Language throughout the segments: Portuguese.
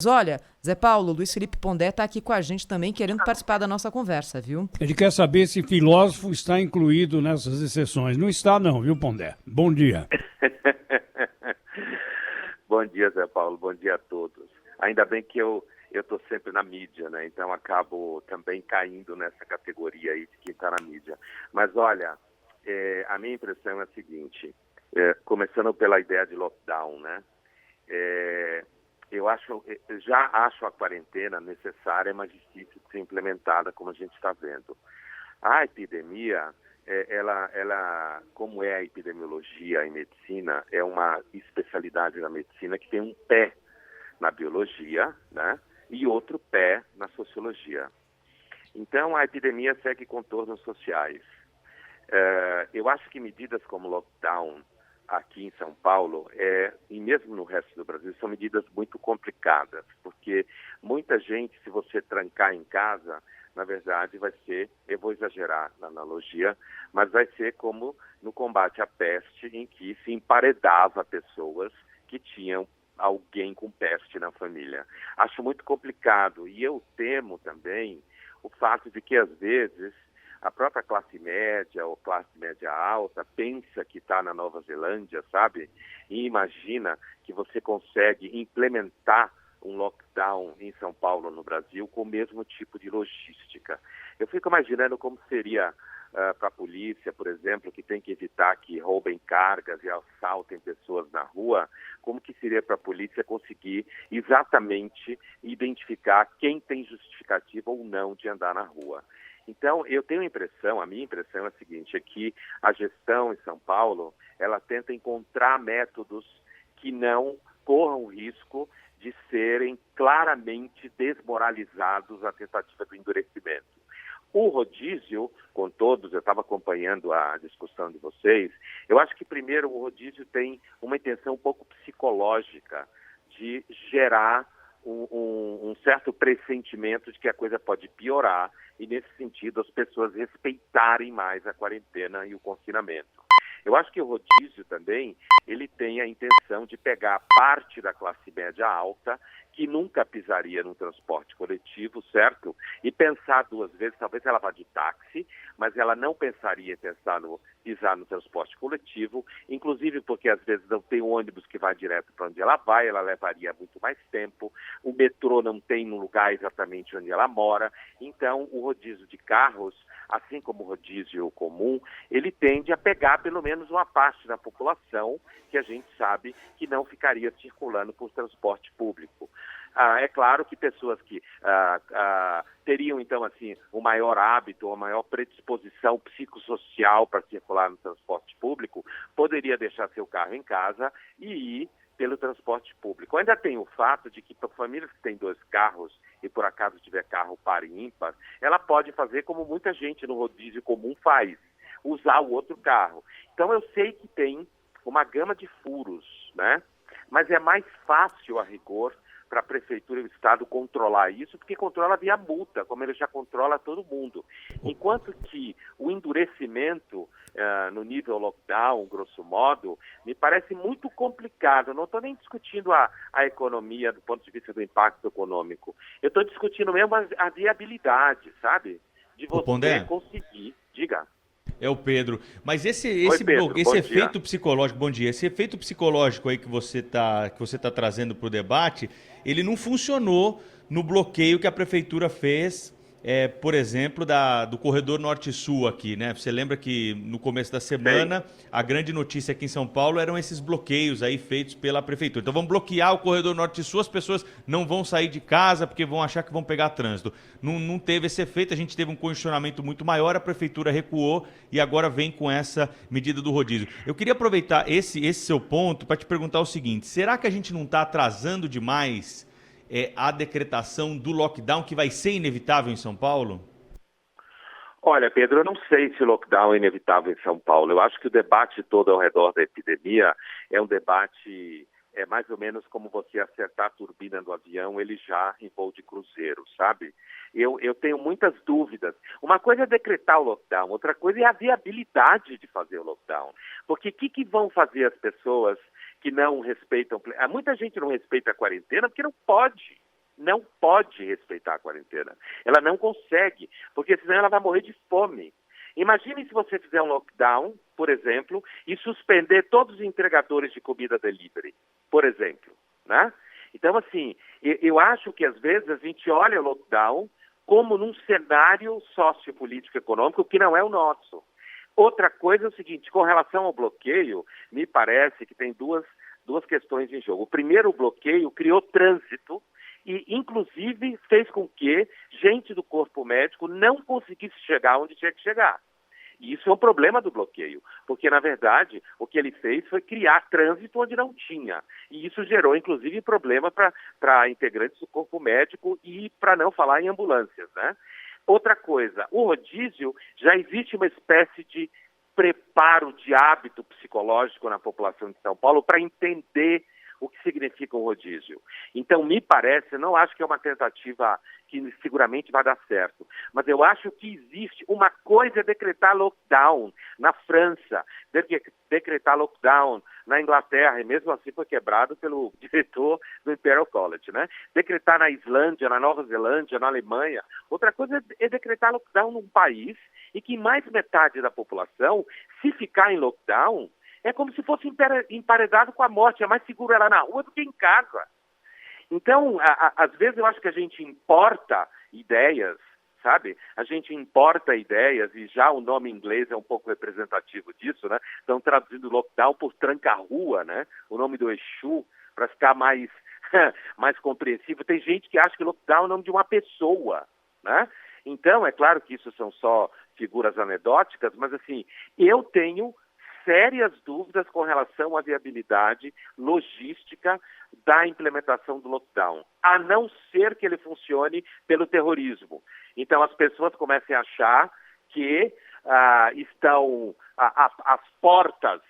Olha, Zé Paulo, Luiz Felipe Pondé está aqui com a gente também, querendo participar da nossa conversa, viu? Ele quer saber se filósofo está incluído nessas exceções. Não está não, viu, Pondé? Bom dia. Bom dia, Zé Paulo. Bom dia a todos. Ainda bem que eu estou sempre na mídia, né? Então acabo também caindo nessa categoria aí de quem está na mídia. Mas olha, a minha impressão é a seguinte, começando pela ideia de lockdown, né? Eu já acho a quarentena necessária, mas difícil de ser implementada, como a gente está vendo. A epidemia, ela, como é a epidemiologia em medicina, é uma especialidade da medicina que tem um pé na biologia, né, e outro pé na sociologia. Então, a epidemia segue contornos sociais. Eu acho que medidas como lockdown aqui em São Paulo, e mesmo no resto do Brasil, são medidas muito complicadas, porque muita gente, se você trancar em casa, na verdade vai ser, eu vou exagerar na analogia, mas vai ser como no combate à peste, em que se emparedava pessoas que tinham alguém com peste na família. Acho muito complicado, e eu temo também o fato de que, às vezes, a própria classe média ou classe média alta pensa que está na Nova Zelândia, sabe? E imagina que você consegue implementar um lockdown em São Paulo, no Brasil, com o mesmo tipo de logística. Eu fico imaginando como seria para a polícia, por exemplo, que tem que evitar que roubem cargas e assaltem pessoas na rua, como que seria para a polícia conseguir exatamente identificar quem tem justificativa ou não de andar na rua. Então, eu tenho a minha impressão é a seguinte, é que a gestão em São Paulo, ela tenta encontrar métodos que não corram o risco de serem claramente desmoralizados à tentativa do endurecimento. O rodízio, com todos, eu estava acompanhando a discussão de vocês, eu acho que primeiro o rodízio tem uma intenção um pouco psicológica de gerar um certo pressentimento de que a coisa pode piorar e, nesse sentido, as pessoas respeitarem mais a quarentena e o confinamento. Eu acho que o rodízio também, ele tem a intenção de pegar parte da classe média alta, que nunca pisaria no transporte coletivo, certo? E pensar duas vezes, talvez ela vá de táxi, mas ela não pensaria em pisar no transporte coletivo, inclusive porque às vezes não tem um ônibus que vai direto para onde ela vai, ela levaria muito mais tempo, o metrô não tem no lugar exatamente onde ela mora, então o rodízio de carros, assim como o rodízio comum, ele tende a pegar pelo menos uma parte da população que a gente sabe que não ficaria circulando por transporte público. É claro que pessoas que teriam, então, assim, o maior hábito, a maior predisposição psicossocial para circular no transporte público, poderia deixar seu carro em casa e ir pelo transporte público. Ainda tem o fato de que, para famílias que têm 2 carros e, por acaso, tiver carro par e ímpar, ela pode fazer como muita gente no rodízio comum faz, usar o outro carro. Então, eu sei que tem uma gama de furos, né? Mas é mais fácil, a rigor, para a Prefeitura e o Estado controlar isso, porque controla via multa, como ele já controla todo mundo. Enquanto que o endurecimento no nível lockdown, grosso modo, me parece muito complicado. Eu não estou nem discutindo a economia do ponto de vista do impacto econômico. Eu estou discutindo mesmo a viabilidade, sabe? De você conseguir... Diga. É o Pedro. Mas Oi, Pedro, esse efeito psicológico, bom dia, esse efeito psicológico aí que você tá trazendo para o debate, ele não funcionou no bloqueio que a prefeitura fez, por exemplo, do corredor norte-sul aqui, né? Você lembra que no começo da semana, a grande notícia aqui em São Paulo eram esses bloqueios aí feitos pela prefeitura. Então vamos bloquear o corredor norte-sul, as pessoas não vão sair de casa porque vão achar que vão pegar trânsito. Não teve esse efeito, a gente teve um congestionamento muito maior, a prefeitura recuou e agora vem com essa medida do rodízio. Eu queria aproveitar esse seu ponto para te perguntar o seguinte, será que a gente não está atrasando demais a decretação do lockdown que vai ser inevitável em São Paulo? Olha, Pedro, eu não sei se o lockdown é inevitável em São Paulo. Eu acho que o debate todo ao redor da epidemia é um debate, mais ou menos como você acertar a turbina do avião, ele já em voo de cruzeiro, sabe? Eu tenho muitas dúvidas. Uma coisa é decretar o lockdown, outra coisa é a viabilidade de fazer o lockdown. Porque o que vão fazer as pessoas que não respeitam... Muita gente não respeita a quarentena porque não pode. não pode respeitar a quarentena. Ela não consegue, porque senão ela vai morrer de fome. Imagine se você fizer um lockdown, por exemplo, e suspender todos os entregadores de comida delivery, por exemplo, né? Então, assim, eu acho que às vezes a gente olha o lockdown como num cenário sociopolítico econômico que não é o nosso. Outra coisa é o seguinte, com relação ao bloqueio, me parece que tem duas questões em jogo. O primeiro, o bloqueio criou trânsito e, inclusive, fez com que gente do corpo médico não conseguisse chegar onde tinha que chegar. E isso é um problema do bloqueio, porque, na verdade, o que ele fez foi criar trânsito onde não tinha. E isso gerou, inclusive, problema para integrantes do corpo médico e para não falar em ambulâncias, né? Outra coisa, o rodízio, já existe uma espécie de preparo de hábito psicológico na população de São Paulo para entender o que significa um rodízio. Então, me parece, eu não acho que é uma tentativa que seguramente vai dar certo, mas eu acho que existe uma coisa é decretar lockdown na França, decretar lockdown na Inglaterra, e mesmo assim foi quebrado pelo diretor do Imperial College, né? Decretar na Islândia, na Nova Zelândia, na Alemanha. Outra coisa é decretar lockdown num país e que mais metade da população, se ficar em lockdown, é como se fosse emparedado com a morte. É mais seguro ela na rua do que em casa. Então, às vezes eu acho que a gente importa ideias, sabe? A gente importa ideias, e já o nome inglês é um pouco representativo disso, né? Estão traduzindo lockdown por tranca-rua, né? O nome do Exu, para ficar mais compreensível. Tem gente que acha que lockdown é o nome de uma pessoa, né? Então, é claro que isso são só figuras anedóticas, mas assim, eu tenho sérias dúvidas com relação à viabilidade logística da implementação do lockdown, a não ser que ele funcione pelo terrorismo. Então as pessoas comecem a achar que estão às portas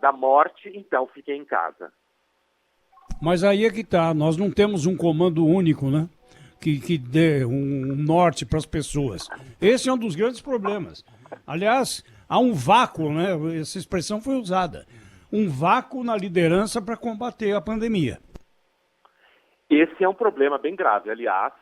da morte, então fiquem em casa. Mas aí é que tá, nós não temos um comando único, né? Que dê um norte para as pessoas. Esse é um dos grandes problemas. Aliás, há um vácuo, né? Essa expressão foi usada. Um vácuo na liderança para combater a pandemia. Esse é um problema bem grave. Aliás,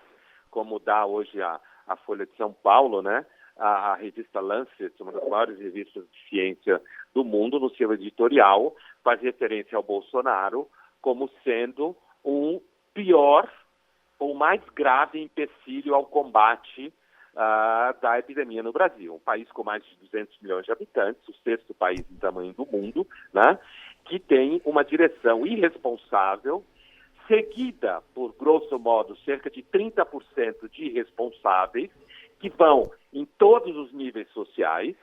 como dá hoje a Folha de São Paulo, né? A revista Lancet, uma das maiores revistas de ciência do mundo, no seu editorial, faz referência ao Bolsonaro como sendo um pior ou mais grave empecilho ao combate da epidemia no Brasil. Um país com mais de 200 milhões de habitantes, o sexto país em tamanho do mundo, né, que tem uma direção irresponsável, seguida por, grosso modo, cerca de 30% de irresponsáveis, que vão em todos os níveis sociais,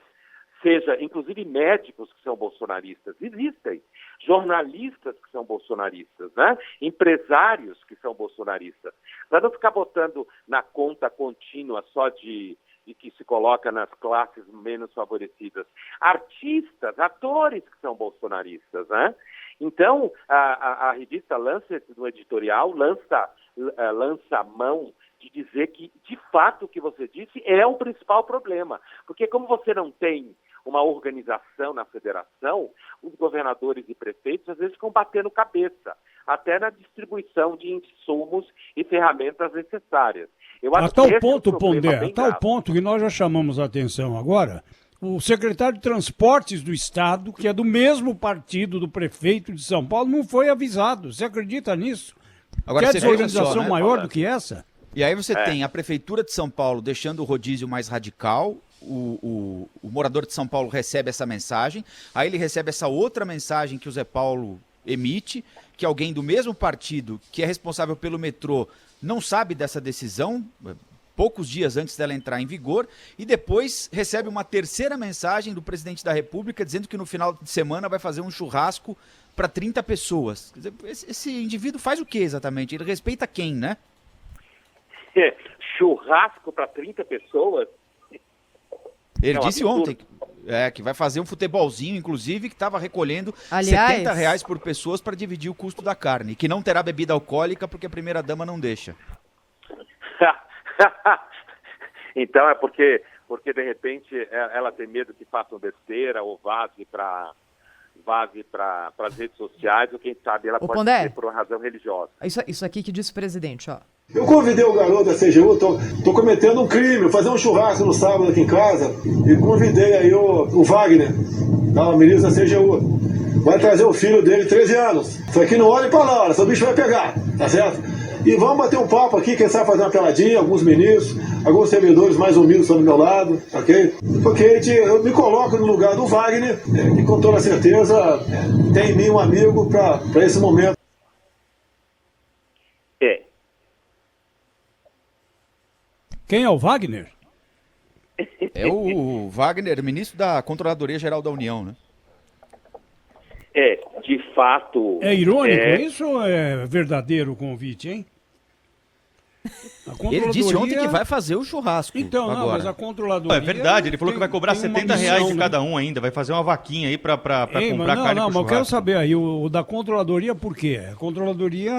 seja, inclusive médicos que são bolsonaristas, existem, jornalistas que são bolsonaristas, né? Empresários que são bolsonaristas. Para não ficar botando na conta contínua só de que se coloca nas classes menos favorecidas, artistas, atores que são bolsonaristas, né? Então, a revista Lancet, no editorial, lança a mão de dizer que, de fato, o que você disse é o principal problema. Porque como você não tem uma organização na federação, os governadores e prefeitos às vezes ficam batendo cabeça, até na distribuição de insumos e ferramentas necessárias. Eu acho a tal que ponto, é um problema Pondé, bem a tal grave. ponto que nós já chamamos a atenção agora, o secretário de Transportes do Estado, que é do mesmo partido do prefeito de São Paulo, não foi avisado. Você acredita nisso? Agora, Quer você veja desorganização só, né, maior do que essa? E aí você tem a Prefeitura de São Paulo deixando o rodízio mais radical, o morador de São Paulo recebe essa mensagem, aí ele recebe essa outra mensagem que o Zé Paulo emite, que alguém do mesmo partido, que é responsável pelo metrô, não sabe dessa decisão, poucos dias antes dela entrar em vigor, e depois recebe uma terceira mensagem do presidente da República dizendo que no final de semana vai fazer um churrasco para 30 pessoas. Quer dizer, esse indivíduo faz o que exatamente? Ele respeita quem, né? Churrasco para 30 pessoas? Ele É um disse absurdo. ontem que vai fazer um futebolzinho, inclusive, que estava recolhendo Aliás, R$70 por pessoas para dividir o custo da carne. E que não terá bebida alcoólica porque a primeira-dama não deixa. Então é porque de repente ela tem medo que façam besteira ou vaze para as redes sociais, ou quem sabe ela Ô, pode Pondé, ser por uma razão religiosa. Isso aqui que disse o presidente, ó. Eu convidei o garoto da CGU, tô cometendo um crime, vou fazer um churrasco no sábado aqui em casa, e convidei aí o Wagner, o ministro da CGU. Vai trazer o filho dele, 13 anos. Isso aqui não olhe pra lá, seu bicho vai pegar, tá certo? E vamos bater um papo aqui, quem sabe fazer uma peladinha, alguns ministros, alguns servidores mais humildes estão do meu lado, ok? Porque eu me coloco no lugar do Wagner, que com toda certeza tem em mim um amigo para esse momento. Quem é o Wagner? É o Wagner, ministro da Controladoria Geral da União, né? De fato... É irônico isso ou é verdadeiro o convite, hein? Ele disse ontem que vai fazer o churrasco. Então, agora. não, mas a controladoria... É verdade, ele falou que vai cobrar R$70 de cada um ainda, vai fazer uma vaquinha aí pra comprar carne pro mas eu churrasco. quero saber aí, o da controladoria por quê? A controladoria,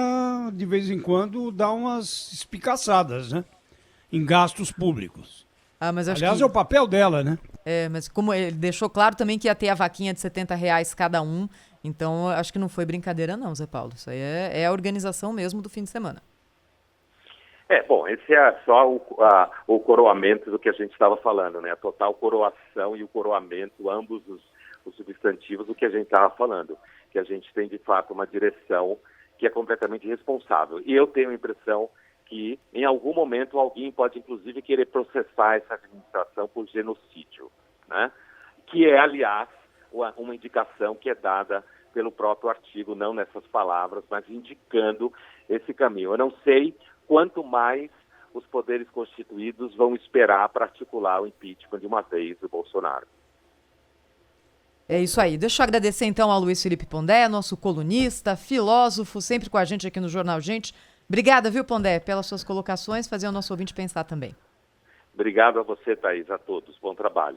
de vez em quando, dá umas espicaçadas, né? Em gastos públicos. Mas acho Aliás, que... é o papel dela, né? Mas como ele deixou claro também que ia ter a vaquinha de R$70 cada um, então acho que não foi brincadeira não, Zé Paulo. Isso aí é a organização mesmo do fim de semana. Bom, esse é só o coroamento do que a gente estava falando, né? A total coroação e o coroamento, ambos os substantivos do que a gente estava falando. Que a gente tem, de fato, uma direção que é completamente irresponsável. E eu tenho a impressão que, em algum momento, alguém pode, inclusive, querer processar essa administração por genocídio, né? Que é, aliás, uma indicação que é dada pelo próprio artigo, não nessas palavras, mas indicando esse caminho. Eu não sei quanto mais os poderes constituídos vão esperar para articular o impeachment de uma vez do Bolsonaro. É isso aí. Deixa eu agradecer, então, ao Luiz Felipe Pondé, nosso colunista, filósofo, sempre com a gente aqui no Jornal Gente. Obrigada, viu, Pondé, pelas suas colocações, fazer o nosso ouvinte pensar também. Obrigado a você, Thaís, a todos. Bom trabalho.